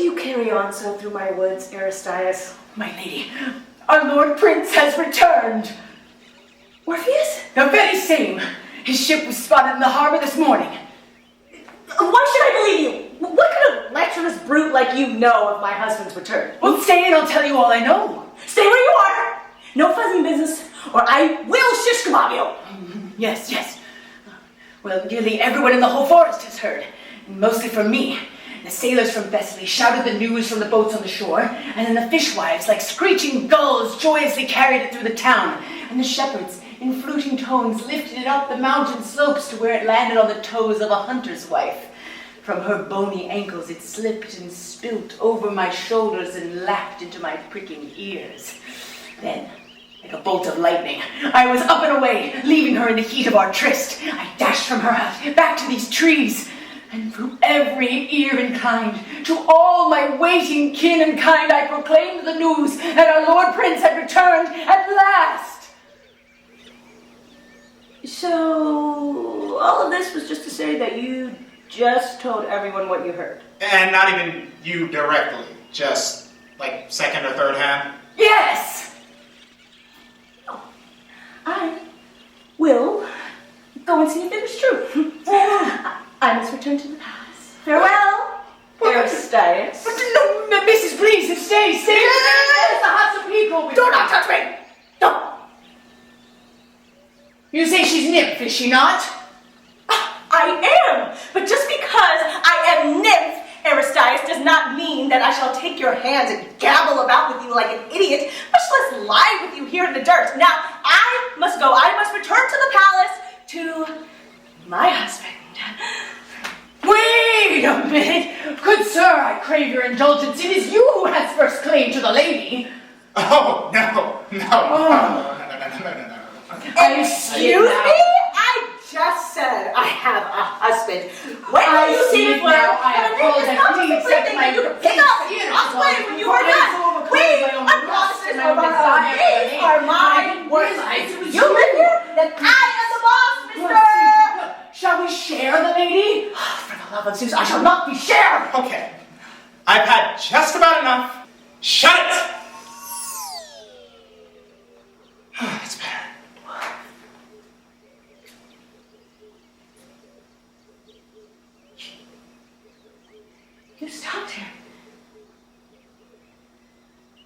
do you carry on so through my woods, Aristeus? My lady, our Lord Prince has returned. Orpheus? The very same. His ship was spotted in the harbor this morning. Why should I believe you? What could a lecherous brute like you know of my husband's return? Well, stay and I'll tell you all I know. Stay where you are. No fuzzing business, or I will shish kebab you. Yes, yes. Well, nearly everyone in the whole forest has heard, and mostly from me. The sailors from Thessaly shouted the news from the boats on the shore, and then the fishwives, like screeching gulls, joyously carried it through the town, and the shepherds, in fluting tones, lifted it up the mountain slopes to where it landed on the toes of a hunter's wife. From her bony ankles it slipped and spilt over my shoulders and lapped into my pricking ears. Then, like a bolt of lightning, I was up and away, leaving her in the heat of our tryst. I dashed from her hut, back to these trees, and through every ear inclined, to all my waiting kin and kind, I proclaimed the news that our Lord Prince had returned at last. So, all of this was just to say that you just told everyone what you heard. And not even you directly, just like second or third hand? Yes! I will go and see if it was true. I must return to the palace. Farewell, Aristeus. No, Mrs. Please, stay. There's the huts of people. Do not touch me! Don't! You say she's nymph, is she not? I am! But just because I am nymph, Aristeus, does not mean that I shall take your hands and gabble about with you like an idiot, much less lie with you here in the dirt. Now, I must go. I must return to the palace to my husband. Wait a minute! Good sir, I crave your indulgence. It is you who has first claim to the lady. Oh, no. Excuse me? I just said I have a husband. When will you see it now? I apologize. Please accept my you can pick up and explain when you are done. We are bosses of our own. These are my words. You live here? Then I am the boss, mister. Shall we share the lady? For the love of Zeus, I shall not be shared. Okay. I've had just about enough. Shut it! That's better. You stopped him.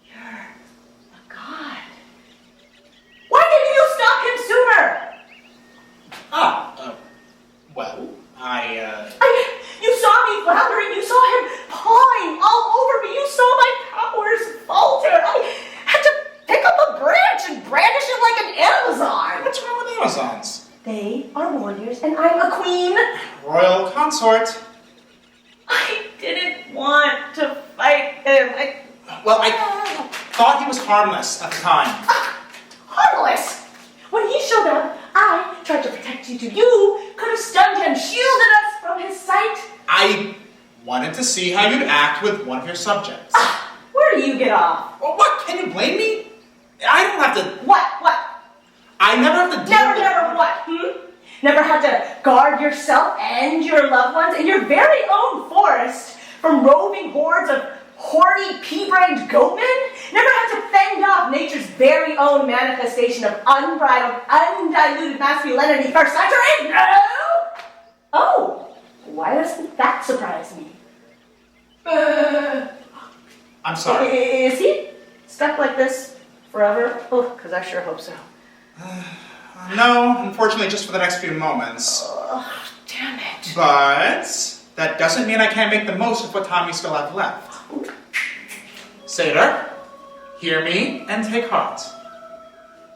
You're a god. Why didn't you stop him sooner? Well, You saw me floundering. You saw him pawing all over me. You saw my powers falter. I had to pick up a branch and brandish it like an Amazon. what's wrong with Amazons? They are warriors, and I'm a queen. Royal consort. I didn't want to fight him. Well, I thought he was harmless at the time. Harmless! When he showed up, I tried to protect you too. You could have stunned him, shielded us from his sight. I wanted to see how you'd act with one of your subjects. Where do you get off? Well, what? Can you blame me? I don't have to... What? I never have to deal with... Never what? Never had to guard yourself and your loved ones in your very own forest from roving hordes of horny, pea-brained goatmen? Never had to fend off nature's very own manifestation of unbridled, undiluted masculinity for centuries? No! Oh, why doesn't that surprise me? I'm sorry. Is he stuck like this forever? Oh, because I sure hope so. No, unfortunately, just for the next few moments. Oh, damn it. But that doesn't mean I can't make the most of what time we still have left. Satyr, hear me and take heart.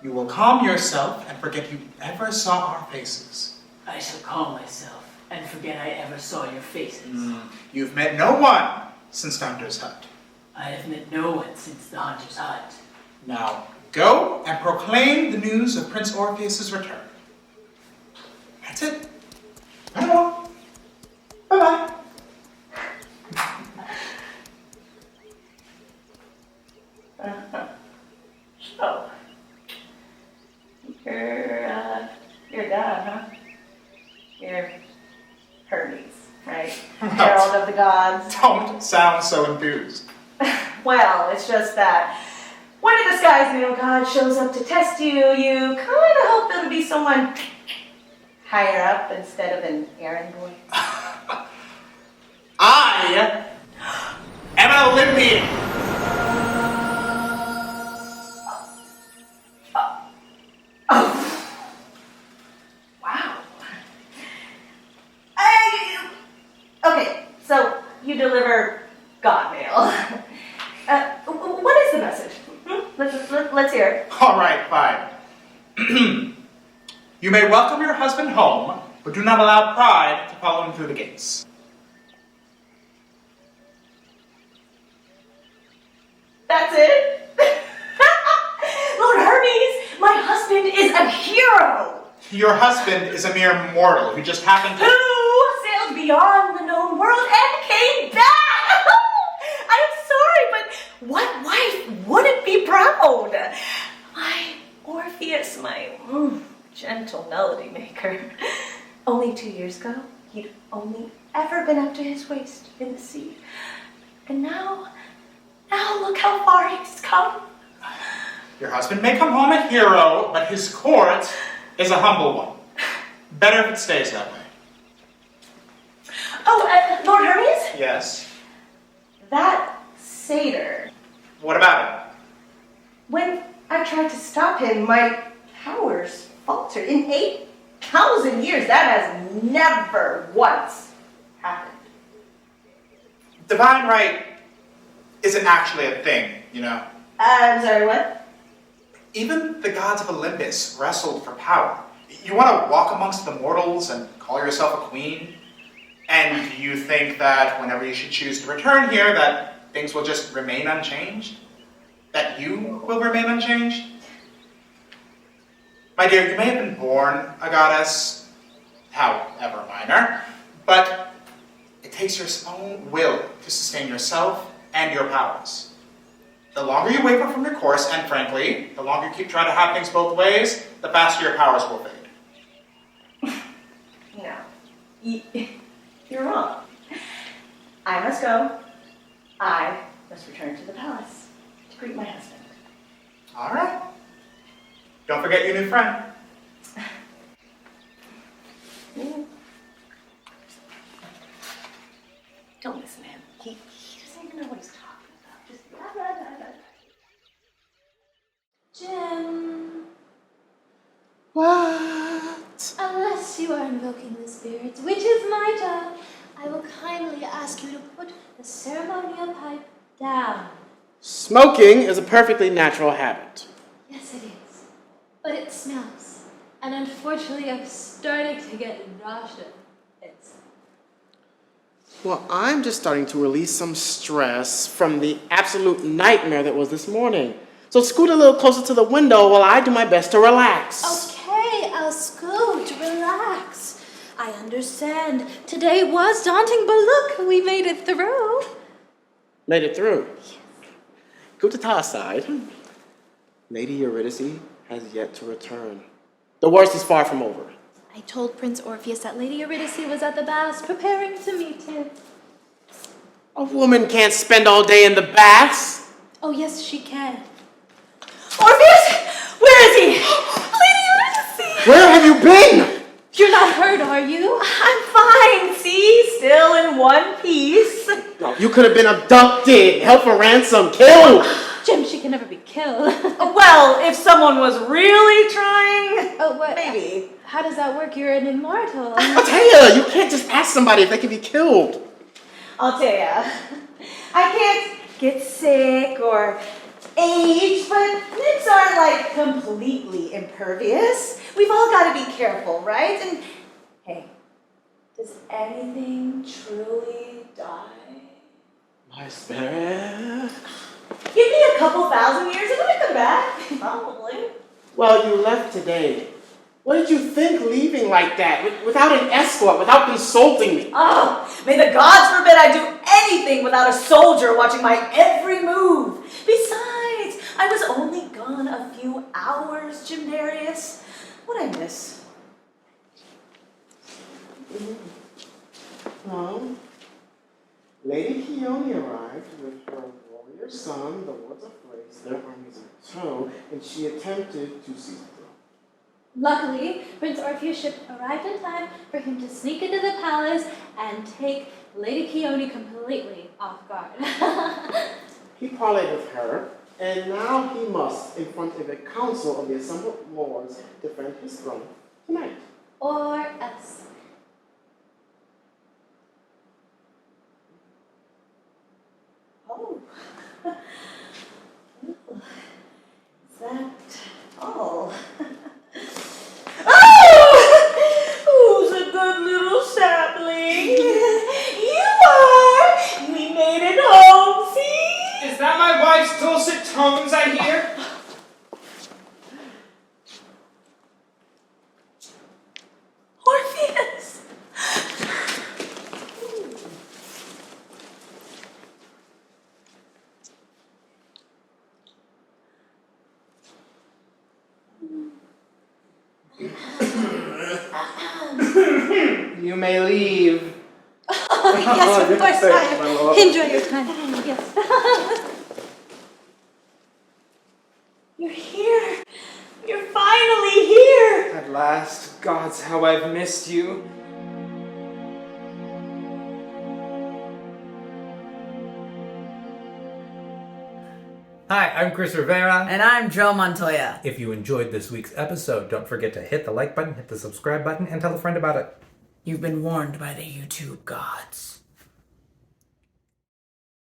You will calm yourself and forget you ever saw our faces. I shall calm myself and forget I ever saw your faces. You've met no one since the Hunter's Hut. I have met no one since the Hunter's Hut. Now, go and proclaim the news of Prince Orpheus' return. That's it. Run along. Bye-bye. So, you're done, huh? You're Hermes, right? Herald of the gods. Don't sound so enthused. Well, it's just that when a disguised male god shows up to test you, you kind of hope it'll be someone higher up instead of an errand boy. I am an Olympian. Wow. Okay, so you deliver God mail. What is the message? Let's hear it. All right, fine. You may welcome your husband home, but do not allow pride to follow him through the gates. That's it? Lord Hermes, my husband is a hero. Your husband is a mere mortal who just happened to... Who sailed beyond the known world and came back. I'm sorry, but what wife wouldn't be proud? My Orpheus, my gentle melody maker. Only 2 years ago, he'd only ever been up to his waist in the sea. And now look how far he's come. Your husband may come home a hero, but his court is a humble one. Better if it stays that way. Oh, Lord Hermes? Yes? That satyr. What about it? When I tried to stop him, my powers faltered. In 8,000 years, that has never once happened. Divine right isn't actually a thing, you know. I'm sorry, what? Even the gods of Olympus wrestled for power. You want to walk amongst the mortals and call yourself a queen? And you think that whenever you should choose to return here, that things will just remain unchanged? That you will remain unchanged? My dear, you may have been born a goddess, however minor, but it takes your own will to sustain yourself and your powers. The longer you waver from your course, and frankly, the longer you keep trying to have things both ways, the faster your powers will fade. No. You're wrong. I must go. I must return to the palace to greet my husband. All right. Don't forget your new friend. Don't listen to him. He doesn't even know what he's talking about. Just blah, blah, blah, blah. Jim, What? unless you are invoking the spirits, which is my job, I will kindly ask you to put the ceremonial pipe down. Smoking is a perfectly natural habit. Yes, it is. But it smells. And unfortunately, I'm starting to get nauseous. Well, I'm just starting to release some stress from the absolute nightmare that was this morning. So scoot a little closer to the window while I do my best to relax. Okay, I'll scoot. Relax. I understand. Today was daunting, but look, we made it through. Made it through. Yes. Go to Ta's side. Lady Eurydice has yet to return. The worst is far from over. I told Prince Orpheus that Lady Eurydice was at the baths preparing to meet him. A woman can't spend all day in the baths. Oh, yes, she can. Orpheus! Where is he? Lady Eurydice! Where have you been? You're not hurt, are you? I'm fine, see? Still in one piece. No, you could have been abducted, held for ransom, killed. Jim, she can never be killed. Well, if someone was really trying, Oh, what? maybe. How does that work? You're an immortal. Altea, you can't just ask somebody if they can be killed. Altea, I can't get sick or age, but lips aren't like completely impervious. We've all got to be careful, right? And hey, does anything truly die? My spirit. Give me a couple thousand years and I'll come back. Probably. Well, you left today. What did you think leaving like that, without an escort, without consulting me? Oh, may the gods forbid I do anything without a soldier watching my every move. Besides, I was only gone a few hours, Jymdarius. What'd I miss? No. Lady Keone arrived with her warrior son, the Lords of Fleites, their armies in tow, and she attempted to seize the throne. Luckily, Prince Orpheus' ship arrived in time for him to sneak into the palace and take Lady Keone completely off guard. He parleyed with her, and now he must, in front of a council of the assembled lords, defend his throne tonight. Or else. Oh. Is that all? Oh! Who's a good little sapling? You are! We made it home, see? Is that my wife's dulcet tones I hear? Orpheus! You may leave. Yes, of course, sire. Enjoy your time. Yes. You're here! You're finally here! At last, gods, how I've missed you. Hi, I'm Chris Rivera. And I'm Joe Montoya. If you enjoyed this week's episode, don't forget to hit the like button, hit the subscribe button, and tell a friend about it. You've been warned by the YouTube gods.